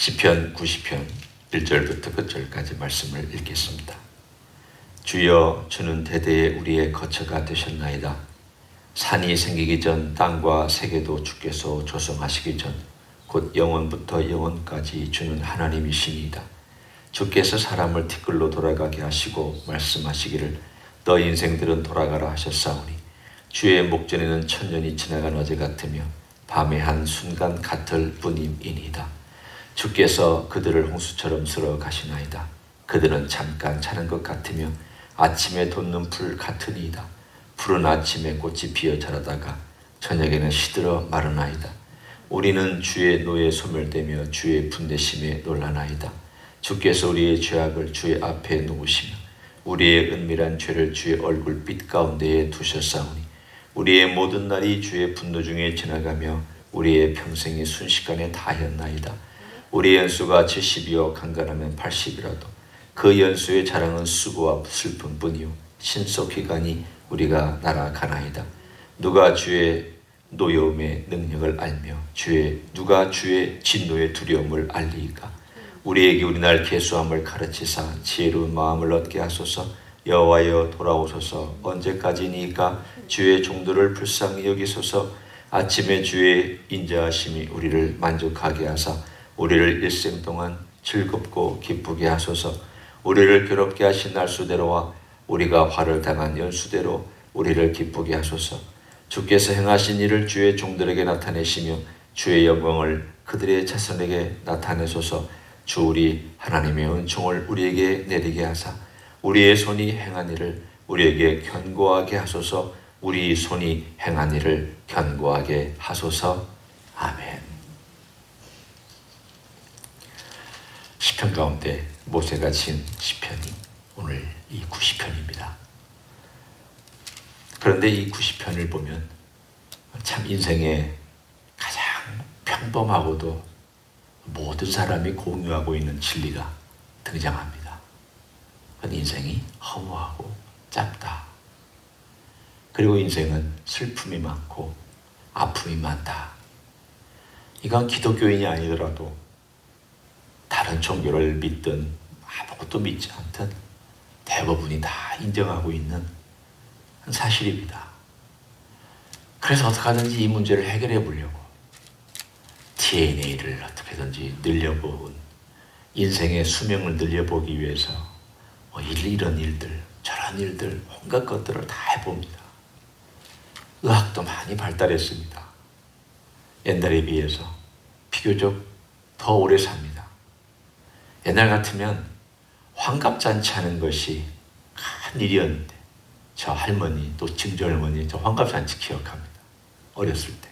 시편 90편 1절부터 끝절까지 말씀을 읽겠습니다. 주여, 주는 대대에 우리의 거처가 되셨나이다. 산이 생기기 전 땅과 세계도 주께서 조성하시기 전 곧 영원부터 영원까지 주는 하나님이시니이다. 주께서 사람을 티끌로 돌아가게 하시고 말씀하시기를 너 인생들은 돌아가라 하셨사오니 주의 목전에는 천년이 지나간 어제 같으며 밤의 한 순간 같을 뿐임이니이다. 주께서 그들을 홍수처럼 쓸어 가시나이다. 그들은 잠깐 자는 것 같으며 아침에 돋는 풀 같으니이다. 푸른 아침에 꽃이 피어 자라다가 저녁에는 시들어 마르나이다. 우리는 주의 노에 소멸되며 주의 분대심에 놀라나이다. 주께서 우리의 죄악을 주의 앞에 놓으시며 우리의 은밀한 죄를 주의 얼굴빛 가운데에 두셨사오니 우리의 모든 날이 주의 분노 중에 지나가며 우리의 평생이 순식간에 다했나이다. 우리의 연수가 70이요 강건하면 80이라도 그 연수의 자랑은 수고와 슬픔뿐이요 신속히가니 우리가 날아가나이다. 누가 주의 노여움의 능력을 알며 누가 주의 진노의 두려움을 알리이까. 우리에게 우리날 계수함을 가르치사 지혜로운 마음을 얻게 하소서. 여호와여 돌아오소서. 언제까지니까 주의 종들을 불쌍히 여기소서. 아침에 주의 인자하심이 우리를 만족하게 하사 우리를 일생 동안 즐겁고 기쁘게 하소서. 우리를 괴롭게 하신 날수대로와 우리가 화를 당한 연수대로 우리를 기쁘게 하소서. 주께서 행하신 일을 주의 종들에게 나타내시며 주의 영광을 그들의 자손에게 나타내소서. 주 우리 하나님의 은총을 우리에게 내리게 하사 우리의 손이 행한 일을 우리에게 견고하게 하소서. 우리 손이 행한 일을 견고하게 하소서. 아멘. 시편 가운데 모세가 지은 시편이 오늘 이 90편입니다. 그런데 이 90편을 보면 참 인생에 가장 평범하고도 모든 사람이 공유하고 있는 진리가 등장합니다. 그건 인생이 허무하고 짧다. 그리고 인생은 슬픔이 많고 아픔이 많다. 이건 기독교인이 아니더라도 다른 종교를 믿든 아무것도 믿지 않든 대부분이 다 인정하고 있는 사실입니다. 그래서 어떻게 하든지 이 문제를 해결해 보려고 DNA를 어떻게든지 늘려본 인생의 수명을 늘려보기 위해서 이런 일들 저런 일들 온갖 것들을 다 해봅니다. 의학도 많이 발달했습니다. 옛날에 비해서 비교적 더 오래 삽니다. 옛날 같으면 환갑잔치 하는 것이 큰 일이었는데 저 할머니 또 증조할머니 저 환갑잔치 기억합니다. 어렸을 때.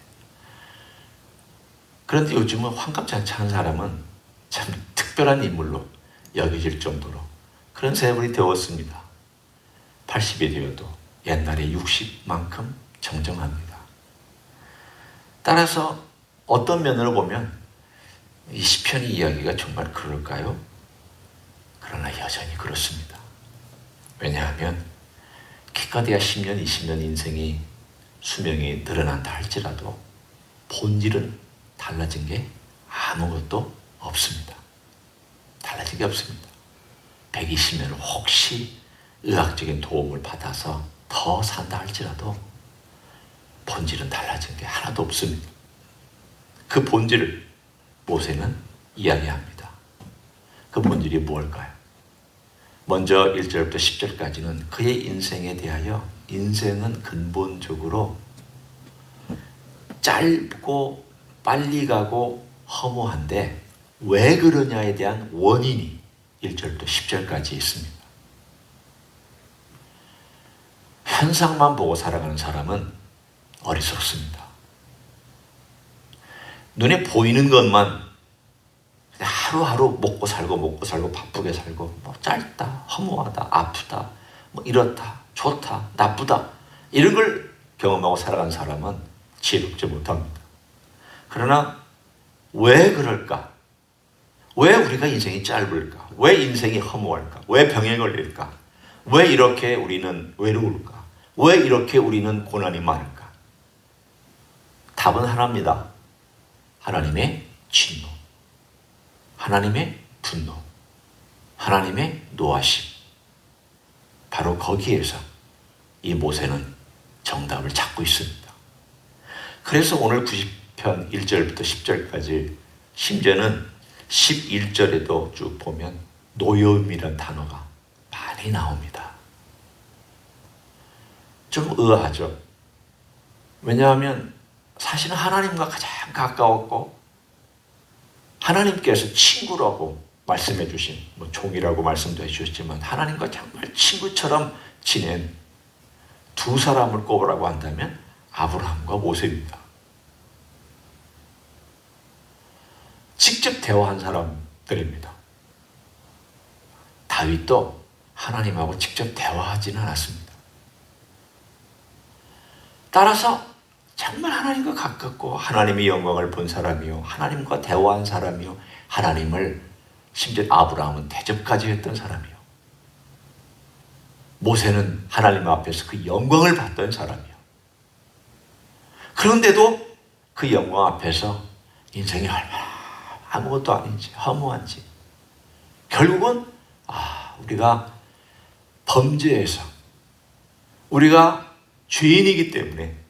그런데 요즘은 환갑잔치 하는 사람은 참 특별한 인물로 여겨질 정도로 그런 세월이 되었습니다. 80이 되어도 옛날에 60만큼 정정합니다. 따라서 어떤 면으로 보면 이 시편의 이야기가 정말 그럴까요? 그러나 여전히 그렇습니다. 왜냐하면 기껏해야 10년, 20년 인생이 수명이 늘어난다 할지라도 본질은 달라진 게 아무것도 없습니다. 달라진 게 없습니다. 120년을 혹시 의학적인 도움을 받아서 더 산다 할지라도 본질은 달라진 게 하나도 없습니다. 그 본질을 모세는 이야기합니다. 그 본질이 무엇일까요? 먼저 1절부터 10절까지는 그의 인생에 대하여 인생은 근본적으로 짧고 빨리 가고 허무한데 왜 그러냐에 대한 원인이 1절부터 10절까지 있습니다. 현상만 보고 살아가는 사람은 어리석습니다. 눈에 보이는 것만 하루하루 먹고 살고 바쁘게 살고 짧다, 허무하다, 아프다, 이렇다, 좋다, 나쁘다 이런 걸 경험하고 살아가는 사람은 지혜롭지 못합니다. 그러나 왜 그럴까? 왜 우리가 인생이 짧을까? 왜 인생이 허무할까? 왜 병에 걸릴까? 왜 이렇게 우리는 외로울까? 왜 이렇게 우리는 고난이 많을까? 답은 하나입니다. 하나님의 진노. 하나님의 분노, 하나님의 노하심. 바로 거기에서 이 모세는 정답을 찾고 있습니다. 그래서 오늘 90편 1절부터 10절까지, 심지어는 11절에도 쭉 보면 노여움이라는 단어가 많이 나옵니다. 좀 의아하죠. 왜냐하면 사실은 하나님과 가장 가까웠고 하나님께서 친구라고 말씀해 주신, 종이라고 말씀도 해주셨지만 하나님과 정말 친구처럼 지낸 두 사람을 꼽으라고 한다면 아브라함과 모세입니다. 직접 대화한 사람들입니다. 다윗도 하나님하고 직접 대화하지는 않았습니다. 따라서 정말 하나님과 가깝고 하나님의 영광을 본 사람이요, 하나님과 대화한 사람이요, 하나님을, 심지어 아브라함은 대접까지 했던 사람이요, 모세는 하나님 앞에서 그 영광을 받던 사람이요. 그런데도 그 영광 앞에서 인생이 얼마나 아무것도 아닌지, 허무한지, 결국은 우리가 범죄해서, 우리가 죄인이기 때문에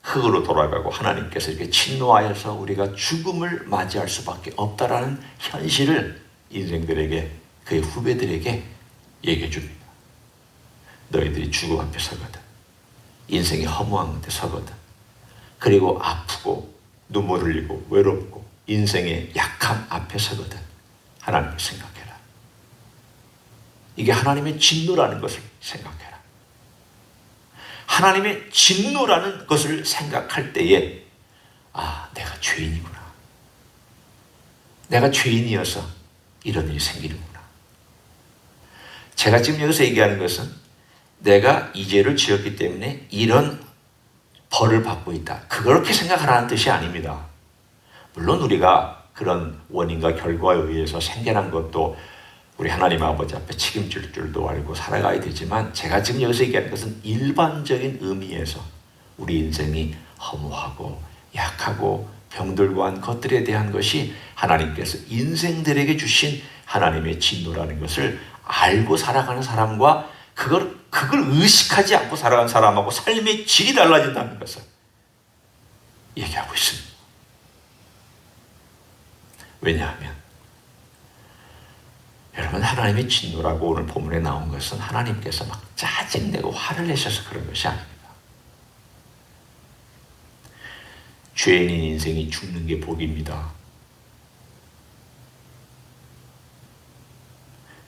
흙으로 돌아가고 하나님께서 이렇게 진노하여서 우리가 죽음을 맞이할 수밖에 없다라는 현실을 인생들에게, 그의 후배들에게 얘기해 줍니다. 너희들이 죽음 앞에 서거든, 인생이 허무한 데 서거든, 그리고 아프고 눈물 흘리고 외롭고 인생의 약함 앞에 서거든, 하나님을 생각해라. 이게 하나님의 진노라는 것을 생각해라. 하나님의 진노라는 것을 생각할 때에 내가 죄인이구나, 내가 죄인이어서 이런 일이 생기는구나. 제가 지금 여기서 얘기하는 것은 내가 이 죄를 지었기 때문에 이런 벌을 받고 있다, 그렇게 생각하라는 뜻이 아닙니다. 물론 우리가 그런 원인과 결과에 의해서 생겨난 것도 우리 하나님 아버지 앞에 책임질 줄도 알고 살아가야 되지만, 제가 지금 여기서 얘기하는 것은 일반적인 의미에서 우리 인생이 허무하고 약하고 병들고 한 것들에 대한 것이 하나님께서 인생들에게 주신 하나님의 진노라는 것을 알고 살아가는 사람과 그걸 의식하지 않고 살아가는 사람하고 삶의 질이 달라진다는 것을 얘기하고 있습니다. 왜냐하면 여러분, 하나님의 진노라고 오늘 본문에 나온 것은 하나님께서 막 짜증내고 화를 내셔서 그런 것이 아닙니다. 죄인인 인생이 죽는 게 복입니다.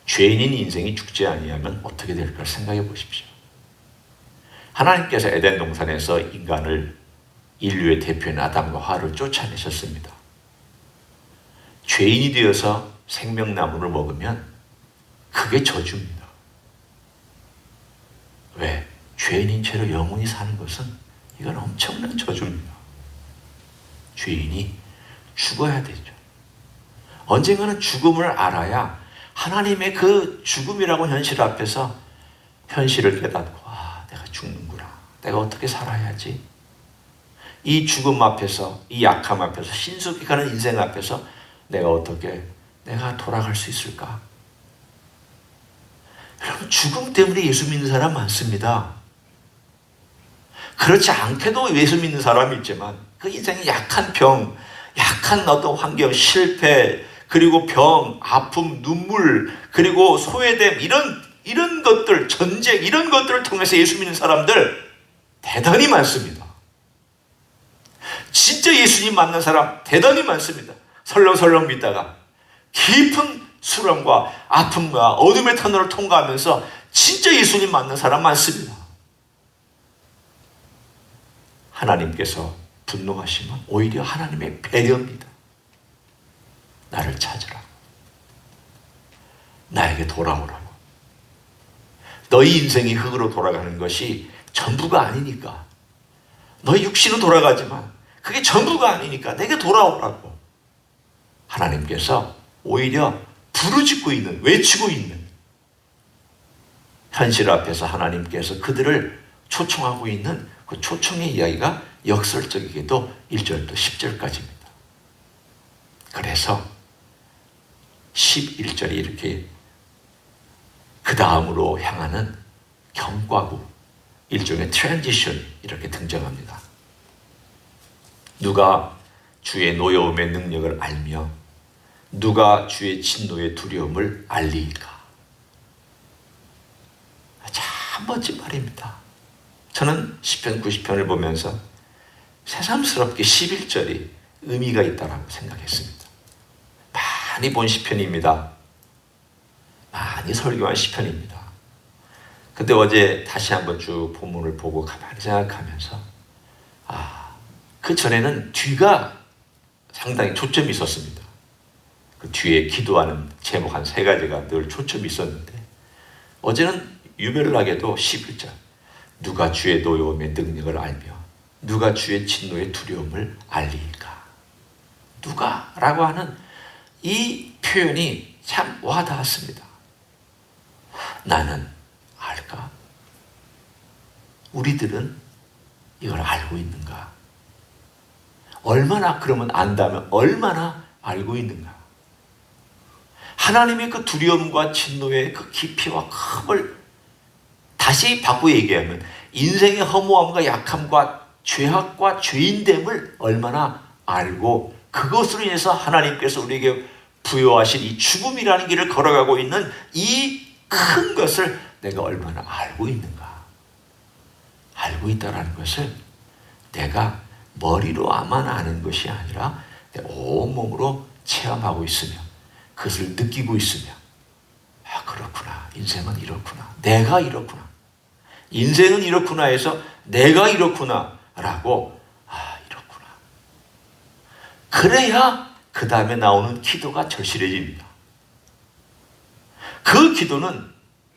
죄인인 인생이 죽지 아니하면 어떻게 될까 생각해 보십시오. 하나님께서 에덴 동산에서 인간을, 인류의 대표인 아담과 하와를 쫓아내셨습니다. 죄인이 되어서 생명나무를 먹으면 그게 저주입니다. 왜? 죄인인 채로 영원히 사는 것은 이건 엄청난 저주입니다. 죄인이 죽어야 되죠. 언젠가는 죽음을 알아야 하나님의 그 죽음이라고 현실 앞에서 현실을 깨닫고 내가 죽는구나, 내가 어떻게 살아야지, 이 죽음 앞에서, 이 약함 앞에서, 신속히 가는 인생 앞에서 내가 돌아갈 수 있을까? 여러분, 죽음 때문에 예수 믿는 사람 많습니다. 그렇지 않게도 예수 믿는 사람이 있지만 그 인생이 약한 병, 약한 어떤 환경, 실패, 그리고 병, 아픔, 눈물, 그리고 소외됨, 이런 것들, 전쟁, 이런 것들을 통해서 예수 믿는 사람들 대단히 많습니다. 진짜 예수님 만난 사람 대단히 많습니다. 설렁설렁 믿다가 깊은 수렁과 아픔과 어둠의 터널을 통과하면서 진짜 예수님 만난 사람 많습니다. 하나님께서 분노하시면 오히려 하나님의 배려입니다. 나를 찾으라고, 나에게 돌아오라고. 너희 인생이 흙으로 돌아가는 것이 전부가 아니니까, 너희 육신은 돌아가지만 그게 전부가 아니니까 내게 돌아오라고 하나님께서 오히려 부르짖고 있는, 외치고 있는 현실 앞에서 하나님께서 그들을 초청하고 있는 그 초청의 이야기가 역설적이게도 1절부터 10절까지입니다. 그래서 11절이 이렇게 그 다음으로 향하는 경과구, 일종의 트랜지션 이렇게 등장합니다. 누가 주의 노여움의 능력을 알며 누가 주의 진노의 두려움을 알리까? 참 멋진 말입니다. 저는 시편 90편을 보면서 새삼스럽게 11절이 의미가 있다고 생각했습니다. 많이 본 시편입니다. 많이 설교한 시편입니다. 근데 어제 다시 한번 쭉 본문을 보고 가만히 생각하면서 그 전에는 뒤가 상당히 초점이 있었습니다. 그 뒤에 기도하는 제목 한 3가지가 늘 초점이 있었는데 어제는 유별나게도 11절 누가 주의 노여움의 능력을 알며 누가 주의 진노의 두려움을 알리까? 누가? 라고 하는 이 표현이 참 와닿았습니다. 나는 알까? 우리들은 이걸 알고 있는가? 얼마나 그러면 안다면 얼마나 알고 있는가? 하나님의 그 두려움과 진노의 그 깊이와 큼을 다시 바꾸어 얘기하면 인생의 허무함과 약함과 죄악과 죄인됨을 얼마나 알고 그것으로 인해서 하나님께서 우리에게 부여하신 이 죽음이라는 길을 걸어가고 있는 이 큰 것을 내가 얼마나 알고 있는가? 알고 있다는 것을 내가 머리로만 아는 것이 아니라 내 온몸으로 체험하고 있으며 그것을 느끼고 있으며 그렇구나. 인생은 이렇구나. 내가 이렇구나. 인생은 이렇구나 해서 내가 이렇구나 라고 이렇구나. 그래야 그 다음에 나오는 기도가 절실해집니다. 그 기도는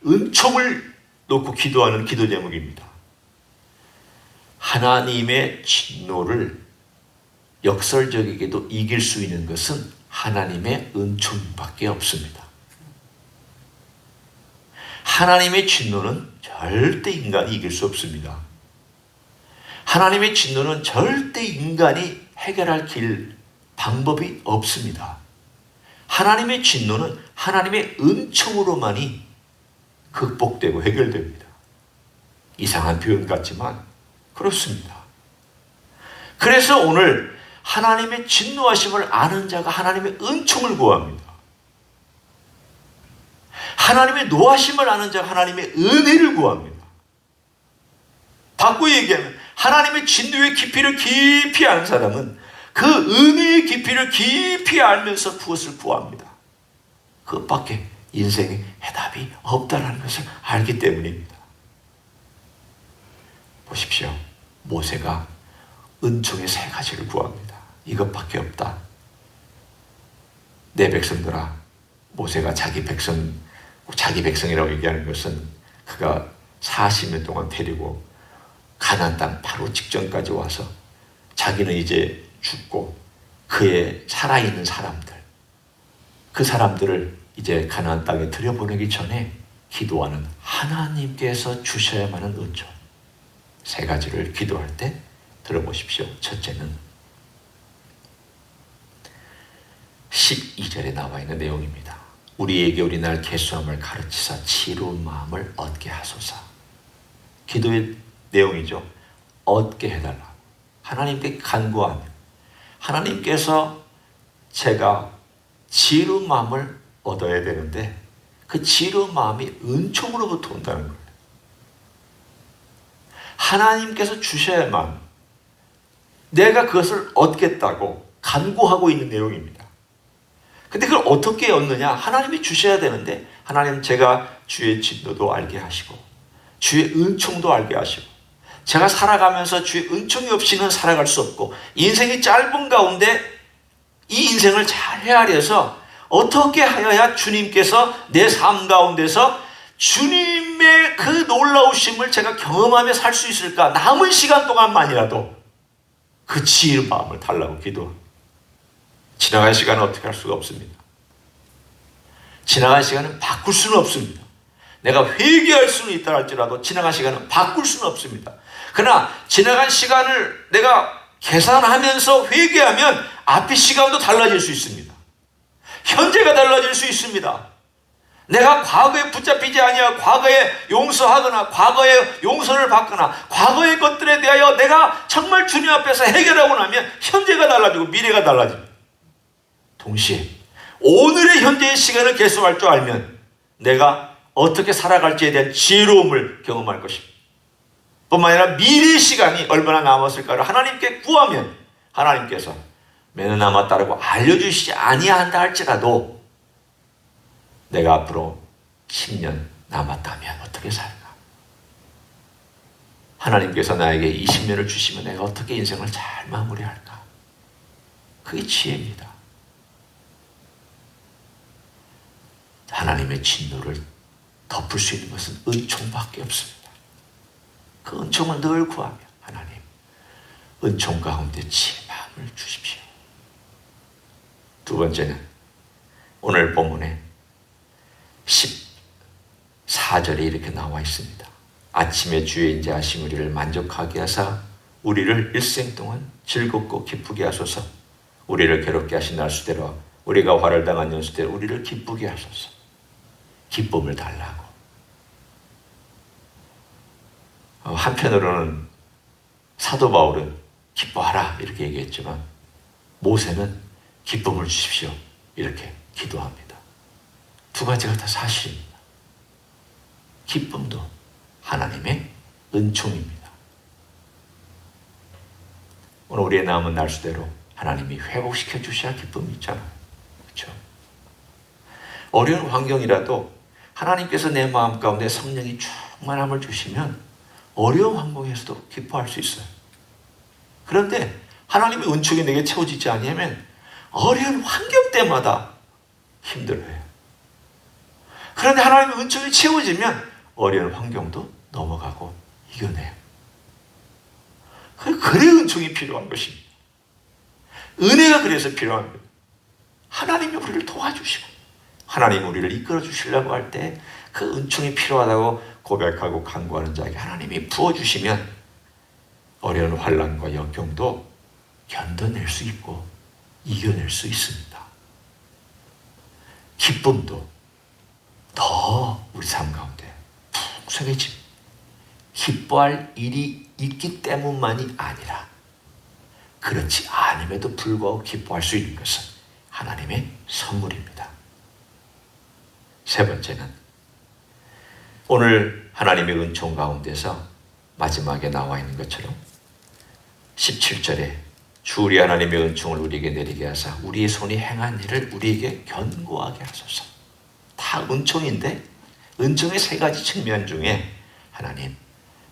은총을 놓고 기도하는 기도 제목입니다. 하나님의 진노를 역설적이게도 이길 수 있는 것은 하나님의 은총밖에 없습니다. 하나님의 진노는 절대 인간이 이길 수 없습니다. 하나님의 진노는 절대 인간이 해결할 방법이 없습니다. 하나님의 진노는 하나님의 은총으로만이 극복되고 해결됩니다. 이상한 표현 같지만 그렇습니다. 그래서 오늘 하나님의 진노하심을 아는 자가 하나님의 은총을 구합니다. 하나님의 노하심을 아는 자가 하나님의 은혜를 구합니다. 바꾸어 얘기하면 하나님의 진노의 깊이를 깊이 아는 사람은 그 은혜의 깊이를 깊이 알면서 그것을 구합니다. 그것밖에 인생에 해답이 없다는 것을 알기 때문입니다. 보십시오. 모세가 은총의 3가지를 구합니다. 이것밖에 없다. 내 백성들아, 모세가 자기 백성이라고 얘기하는 것은 그가 40년 동안 데리고 가나안 땅 바로 직전까지 와서 자기는 이제 죽고 그의 살아있는 사람들, 그 사람들을 이제 가나안 땅에 들여보내기 전에 기도하는 하나님께서 주셔야만 하는 은총 3가지를 기도할 때 들어보십시오. 첫째는 12절에 나와 있는 내용입니다. 우리에게 우리날 계수함을 가르치사 지혜로운 마음을 얻게 하소서. 기도의 내용이죠. 얻게 해달라. 하나님께 간구하며 하나님께서 제가 지혜로운 마음을 얻어야 되는데 그 지혜로운 마음이 은총으로부터 온다는 거예요. 하나님께서 주셔야만 내가 그것을 얻겠다고 간구하고 있는 내용입니다. 근데 그걸 어떻게 얻느냐? 하나님이 주셔야 되는데 하나님 제가 주의 진노도 알게 하시고 주의 은총도 알게 하시고 제가 살아가면서 주의 은총이 없이는 살아갈 수 없고 인생이 짧은 가운데 이 인생을 잘 헤아려서 어떻게 하여야 주님께서 내 삶 가운데서 주님의 그 놀라우심을 제가 경험하며 살 수 있을까? 남은 시간 동안만이라도 그 지혜로운 마음을 달라고 기도합니다. 지나간 시간은 어떻게 할 수가 없습니다. 지나간 시간은 바꿀 수는 없습니다. 내가 회개할 수는 있다 할지라도 지나간 시간은 바꿀 수는 없습니다. 그러나 지나간 시간을 내가 계산하면서 회개하면 앞의 시간도 달라질 수 있습니다. 현재가 달라질 달라질 수 있습니다. 내가 과거에 붙잡히지 아니하고 과거에 용서하거나 과거에 용서를 받거나 과거의 것들에 대하여 내가 정말 주님 앞에서 해결하고 나면 현재가 달라지고 미래가 달라집니다. 동시에 오늘의 현재의 시간을 계속할 줄 알면 내가 어떻게 살아갈지에 대한 지혜로움을 경험할 것입니다. 뿐만 아니라 미래의 시간이 얼마나 남았을까를 하나님께 구하면 하나님께서 매는 남았다라고 알려주시지 아니한다 할지라도 내가 앞으로 10년 남았다면 어떻게 살까? 하나님께서 나에게 20년을 주시면 내가 어떻게 인생을 잘 마무리할까? 그게 지혜입니다. 하나님의 진노를 덮을 수 있는 것은 은총밖에 없습니다. 그 은총을 늘 구하며 하나님, 은총 가운데 지혜의 마음을 주십시오. 두 번째는 오늘 본문에 14절에 이렇게 나와 있습니다. 아침에 주의 인자하심 우리를 만족하게 하사 우리를 일생 동안 즐겁고 기쁘게 하소서. 우리를 괴롭게 하신 날수대로 우리가 화를 당한 연수대로 우리를 기쁘게 하소서. 기쁨을 달라고. 한편으로는 사도 바울은 기뻐하라 이렇게 얘기했지만 모세는 기쁨을 주십시오 이렇게 기도합니다. 두 가지가 다 사실입니다. 기쁨도 하나님의 은총입니다. 오늘 우리의 남은 날수대로 하나님이 회복시켜 주셔야 기쁨이 있잖아요. 그렇죠? 어려운 환경이라도 하나님께서 내 마음 가운데 성령이 충만함을 주시면 어려운 환경에서도 기뻐할 수 있어요. 그런데 하나님의 은총이 내게 채워지지 않으면 어려운 환경 때마다 힘들어요. 그런데 하나님의 은총이 채워지면 어려운 환경도 넘어가고 이겨내요. 그래 은총이 필요한 것입니다. 은혜가 그래서 필요한 거예요. 하나님이 우리를 도와주시고 하나님이 우리를 이끌어 주시려고 할 때 그 은총이 필요하다고 고백하고 간구하는 자에게 하나님이 부어주시면 어려운 환난과 역경도 견뎌낼 수 있고 이겨낼 수 있습니다. 기쁨도 더 우리 삶 가운데 풍성해집니다. 기뻐할 일이 있기 때문만이 아니라 그렇지 않음에도 불구하고 기뻐할 수 있는 것은 하나님의 선물입니다. 세 번째는 오늘 하나님의 은총 가운데서 마지막에 나와 있는 것처럼 17절에 주 우리 하나님의 은총을 우리에게 내리게 하사 우리의 손이 행한 일을 우리에게 견고하게 하소서. 다 은총인데 은총의 세 가지 측면 중에 하나님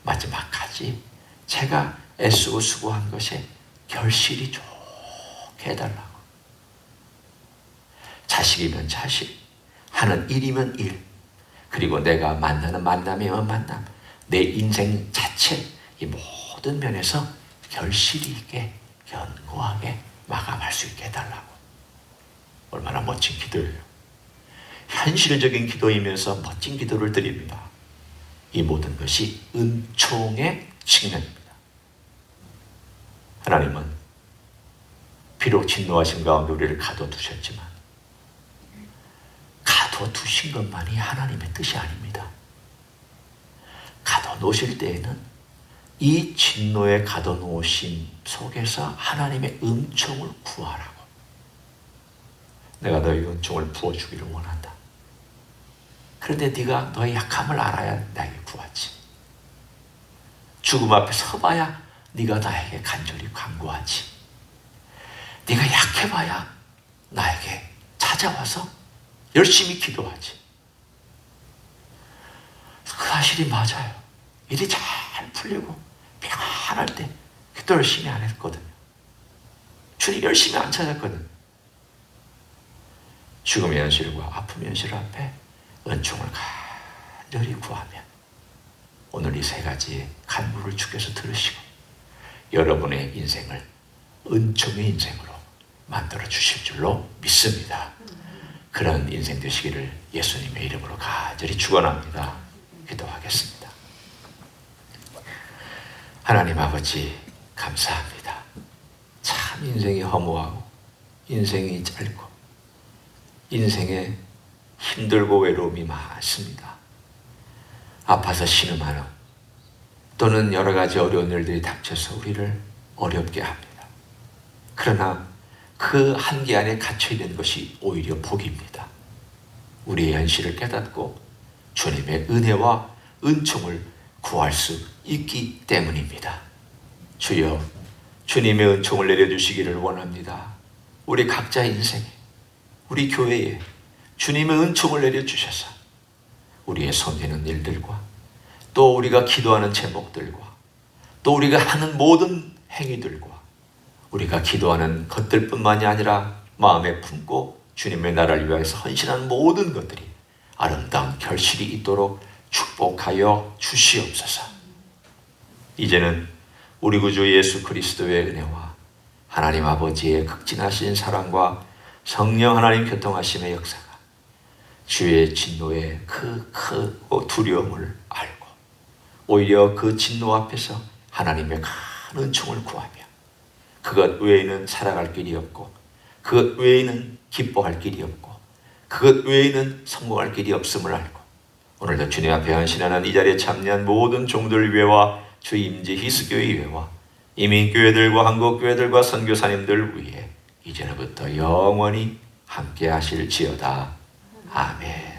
마지막까지 제가 애쓰고 수고한 것에 결실이 좋게 해달라고. 자식이면 자식, 하는 일이면 일, 그리고 내가 만나는 만남이면 만남, 내 인생 자체 이 모든 면에서 결실이 있게 견고하게 마감할 수 있게 해달라고. 얼마나 멋진 기도예요. 현실적인 기도이면서 멋진 기도를 드립니다. 이 모든 것이 은총의 측면입니다. 하나님은 비록 진노하신 가운데 우리를 가둬두셨지만 가둬두신 것만이 하나님의 뜻이 아닙니다. 가둬놓으실 때에는 이 진노에 가둬놓으심 속에서 하나님의 은총을 구하라고. 내가 너의 은총을 부어주기를 원한다. 그런데 네가 너의 약함을 알아야 나에게 구하지. 죽음 앞에 서봐야 네가 나에게 간절히 간구하지. 네가 약해봐야 나에게 찾아와서 열심히 기도하지. 그 사실이 맞아요. 일이 잘 풀리고 평안할 때 기도 열심히 안 했거든요. 주님 열심히 안 찾았거든요. 죽음의 현실과 아픔의 현실 앞에 은총을 간절히 구하면 오늘 이 세 가지의 간구를 주께서 들으시고 여러분의 인생을 은총의 인생으로 만들어 주실 줄로 믿습니다. 그런 인생 되시기를 예수님의 이름으로 간절히 축원합니다. 기도하겠습니다. 하나님 아버지 감사합니다. 참 인생이 허무하고 인생이 짧고 인생에 힘들고 외로움이 많습니다. 아파서 신음하는 또는 여러 가지 어려운 일들이 닥쳐서 우리를 어렵게 합니다. 그러나 그 한계 안에 갇혀 있는 것이 오히려 복입니다. 우리의 현실을 깨닫고 주님의 은혜와 은총을 구할 수 있기 때문입니다. 주여, 주님의 은총을 내려주시기를 원합니다. 우리 각자의 인생에, 우리 교회에 주님의 은총을 내려주셔서 우리의 손대는 일들과 또 우리가 기도하는 제목들과 또 우리가 하는 모든 행위들과 우리가 기도하는 것들뿐만이 아니라 마음에 품고 주님의 나라를 위해서 헌신하는 모든 것들이 아름다운 결실이 있도록 축복하여 주시옵소서. 이제는 우리 구주 예수 그리스도의 은혜와 하나님 아버지의 극진하신 사랑과 성령 하나님 교통하심의 역사가 주의 진노의 그 크고 두려움을 알고 오히려 그 진노 앞에서 하나님의 큰 은총을 구하며 그것 외에는 살아갈 길이 없고 그것 외에는 기뻐할 길이 없고 그것 외에는 성공할 길이 없음을 알고 오늘도 주님 앞에 헌신하는 이 자리에 참여한 모든 종들 위해와 주 임재 희수교회 위해와 이민교회들과 한국교회들과 선교사님들 위해 이제부터 영원히 함께 하실지어다. 아멘.